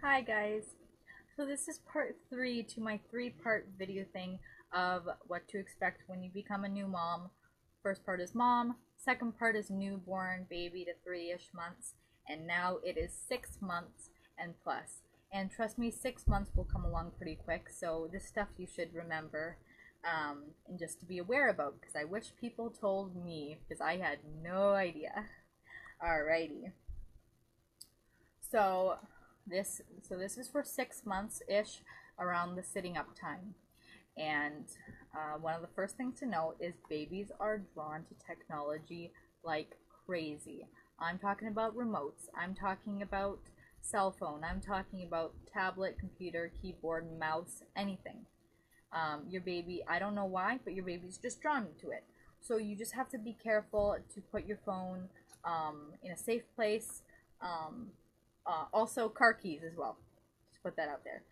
Hi guys. So this is part 3 to my 3-part video thing of what to expect when you become a new mom. First part is mom, second part is newborn baby to 3-ish months, and now it is 6 months and plus. And trust me, 6 months will come along pretty quick, so this stuff you should remember and just to be aware about, because I wish people told me, because I had no idea. Alrighty. So this is for 6 months ish, around the sitting up time. And one of the first things to note is babies are drawn to technology like crazy. I'm talking about remotes. I'm talking about cell phone. I'm talking about tablet, computer, keyboard, mouse, anything. Your baby, I don't know why, but your baby's just drawn to it. So you just have to be careful to put your phone in a safe place. Um, also, car keys as well. Just put that out there.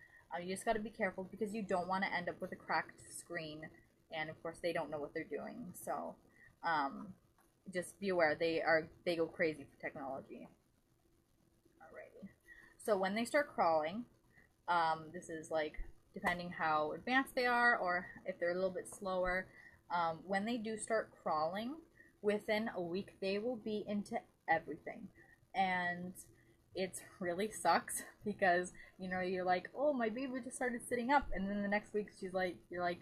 You just got to be careful because you don't want to end up with a cracked screen, and of course they don't know what they're doing. So, um, just be aware they go crazy for technology. Alrighty. So when they start crawling, this is like depending how advanced they are or if they're a little bit slower. When they do start crawling, within a week they will be into everything, and it really sucks because you're like, oh, my baby just started sitting up, and then the next week you're like,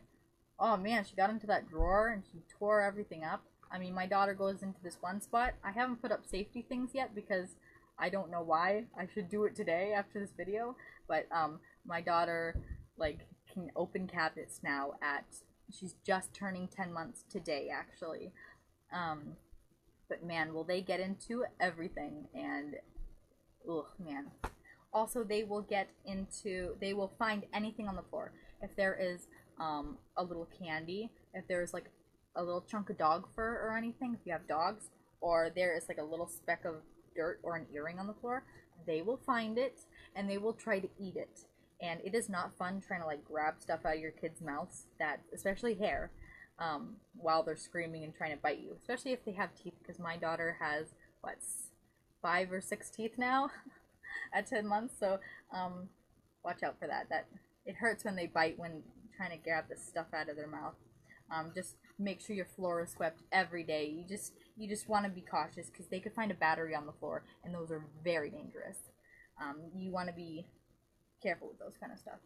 oh man, she got into that drawer and she tore everything up. I mean, my daughter goes into this one spot. I haven't put up safety things yet because I don't know why. I should do it today after this video, but my daughter like can open cabinets now at she's just turning 10 months today actually. um but man, will they get into everything, and oh man. Also, they will find anything on the floor. If there is a little candy, if there's like a little chunk of dog fur or anything, if you have dogs, or there is like a little speck of dirt or an earring on the floor, they will find it and they will try to eat it. And it is not fun trying to like grab stuff out of your kids' mouths, that especially hair, while they're screaming and trying to bite you, especially if they have teeth. Because my daughter has what, 5 or 6 teeth now at 10 months. So watch out for that. That it hurts when they bite when trying to grab the stuff out of their mouth. Just make sure your floor is swept every day. You just want to be cautious because they could find a battery on the floor, and those are very dangerous. You want to be careful with those kind of stuff.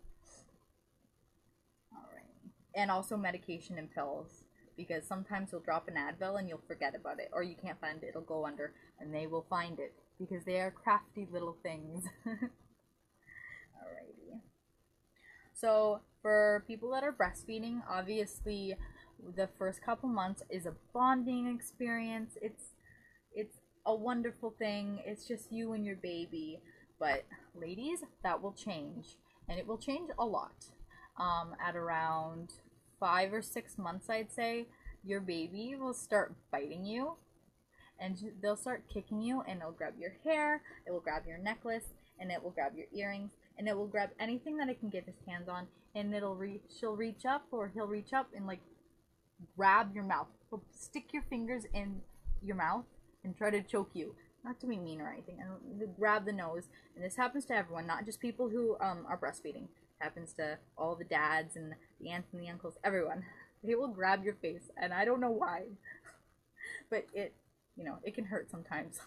All right, and also medication and pills, because sometimes you'll drop an Advil and you'll forget about it, or you can't find it. It'll go under, and they will find it because they are crafty little things. Alrighty. So for people that are breastfeeding, obviously the first couple months is a bonding experience. It's a wonderful thing. It's just you and your baby. But ladies, that will change, and it will change a lot. At around 5 or 6 months, I'd say, your baby will start biting you, and they'll start kicking you, and it'll grab your hair, it will grab your necklace, and it will grab your earrings, and it will grab anything that it can get his hands on, and she'll reach up, or he'll reach up and like grab your mouth. He'll stick your fingers in your mouth and try to choke you. Not to be mean or anything, and grab the nose. And this happens to everyone, not just people who are breastfeeding. It happens to all the dads and the aunts and the uncles, everyone. They will grab your face, and I don't know why, but it can hurt sometimes.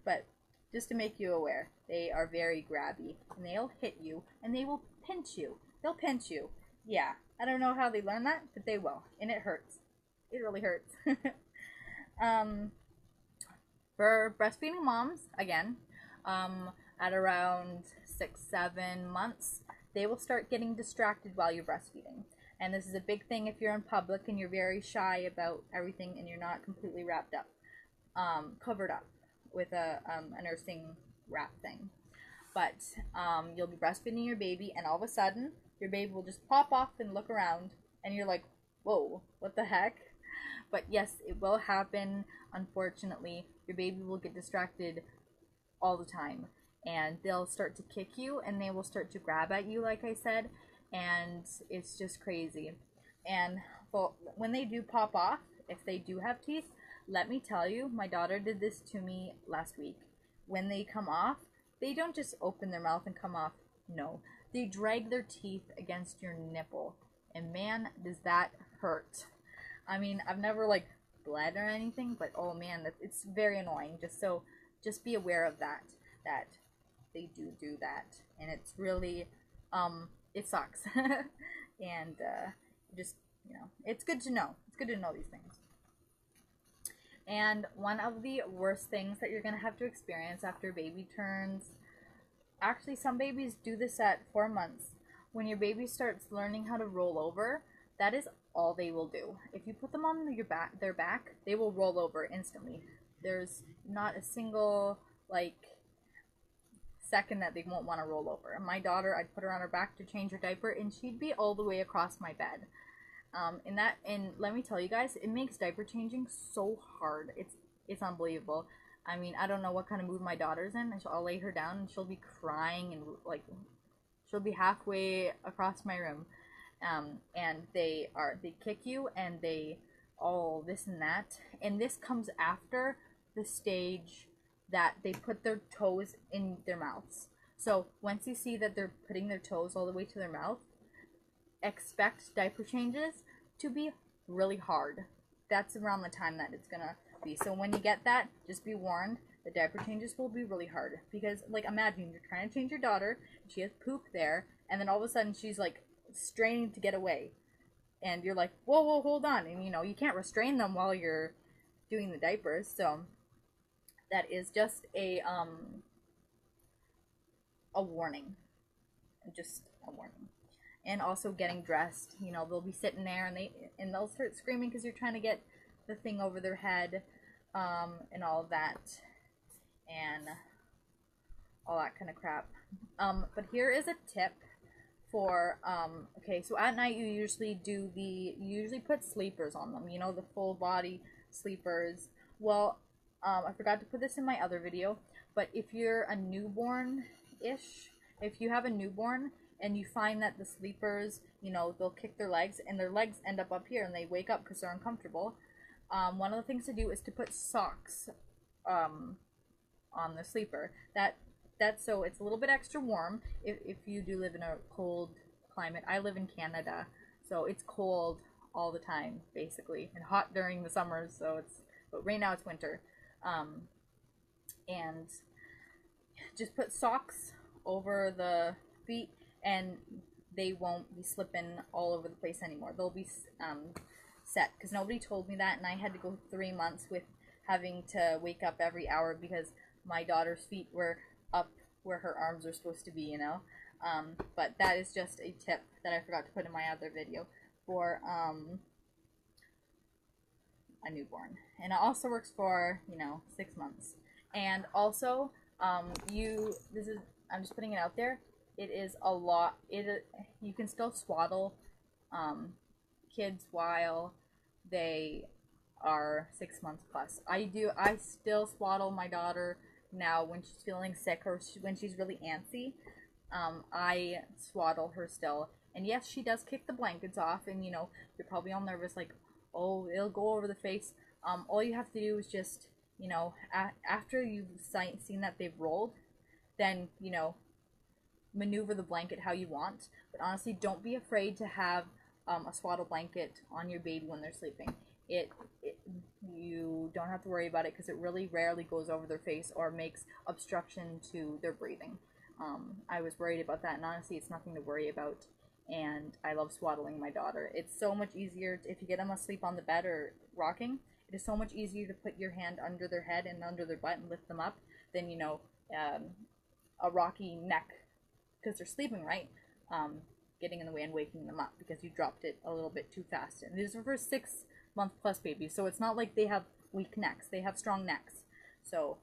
But just to make you aware, they are very grabby, and they'll hit you, and they will pinch you. They'll pinch you. Yeah, I don't know how they learn that, but they will, and it hurts. It really hurts. For breastfeeding moms, again, at around 6-7 months, they will start getting distracted while you're breastfeeding. And this is a big thing if you're in public and you're very shy about everything and you're not completely wrapped up, covered up with a nursing wrap thing. But you'll be breastfeeding your baby, and all of a sudden, your baby will just pop off and look around, and you're like, whoa, what the heck? But yes, it will happen. Unfortunately, your baby will get distracted all the time, and they'll start to kick you, and they will start to grab at you, like I said, and it's just crazy. And well, when they do pop off, if they do have teeth, let me tell you, my daughter did this to me last week. When they come off, they don't just open their mouth and come off. No, they drag their teeth against your nipple, and man, does that hurt. I mean, I've never like bled or anything, but oh man, it's very annoying. Just be aware of that. That they do that, and it's really, it sucks. And just, you know, it's good to know. It's good to know these things. And one of the worst things that you're gonna have to experience after a baby turns, actually some babies do this at 4 months. When your baby starts learning how to roll over, that is all they will do. If you put them on their back, they will roll over instantly. There's not a single like second that they won't want to roll over. My daughter, I'd put her on her back to change her diaper, and she'd be all the way across my bed. And let me tell you guys, it makes diaper changing so hard. It's unbelievable. I mean, I don't know what kind of mood my daughter's in. I'll lay her down and she'll be crying, and like she'll be halfway across my room. And they kick you, and they all this and that. And this comes after the stage that they put their toes in their mouths. So once you see that they're putting their toes all the way to their mouth, expect diaper changes to be really hard. That's around the time that it's gonna be. So when you get that, just be warned, the diaper changes will be really hard. Because, like, imagine you're trying to change your daughter, she has poop there, and then all of a sudden she's like straining to get away. And you're like, whoa, hold on. And you know, you can't restrain them while you're doing the diapers. So that is just a warning. Just a warning. And also getting dressed, you know, they'll be sitting there and they'll start screaming because you're trying to get the thing over their head, and all of that, and all that kind of crap. But here is a tip for, okay, so at night you usually put sleepers on them, you know, the full body sleepers. Well, I forgot to put this in my other video, but if you're a newborn-ish, if you have a newborn, and you find that the sleepers, you know, they'll kick their legs, and their legs end up here, and they wake up because they're uncomfortable. One of the things to do is to put socks on the sleeper. That's so it's a little bit extra warm if you do live in a cold climate. I live in Canada, so it's cold all the time, basically, and hot during the summers, but right now it's winter. And just put socks over the feet, and they won't be slipping all over the place anymore. They'll be set, because nobody told me that, and I had to go 3 months with having to wake up every hour because my daughter's feet were up where her arms are supposed to be, you know. But that is just a tip that I forgot to put in my other video for a newborn, and it also works for, you know, 6 months. And also, I'm just putting it out there. It is a lot. You can still swaddle kids while they are 6 months plus. I still swaddle my daughter now when she's feeling sick or when she's really antsy. I swaddle her still. And yes, she does kick the blankets off, and you know, you're probably all nervous, like, oh, it'll go over the face. All you have to do is just, you know, after you've seen that they've rolled, then, you know, maneuver the blanket how you want. But honestly, don't be afraid to have a swaddle blanket on your baby when they're sleeping. You don't have to worry about it because it really rarely goes over their face or makes obstruction to their breathing. I was worried about that, and honestly, it's nothing to worry about. And I love swaddling my daughter. It's so much easier if you get them asleep on the bed or rocking. It is so much easier to put your hand under their head and under their butt and lift them up than, you know, a rocky neck, because they're sleeping, right? Getting in the way and waking them up because you dropped it a little bit too fast. And these are for 6 month plus babies, so it's not like they have weak necks. They have strong necks. So,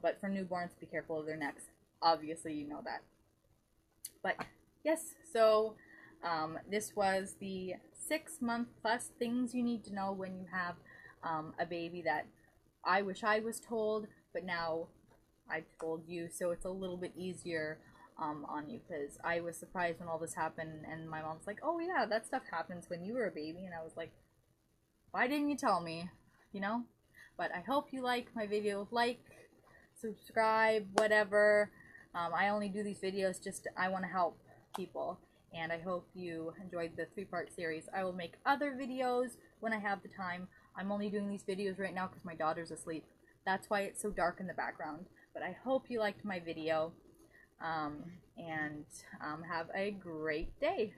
but for newborns, be careful of their necks. Obviously, you know that. But yes, so this was the 6 month plus things you need to know when you have a baby that I wish I was told, but now I told you, so it's a little bit easier on you, because I was surprised when all this happened, and my mom's like, oh yeah, that stuff happens when you were a baby, and I was like, why didn't you tell me, you know? But I hope you like my video. Like, subscribe, whatever. I only do these videos I want to help people, and I hope you enjoyed the 3-part series. I will make other videos when I have the time. I'm only doing these videos right now because my daughter's asleep. That's why it's so dark in the background. But I hope you liked my video, and have a great day.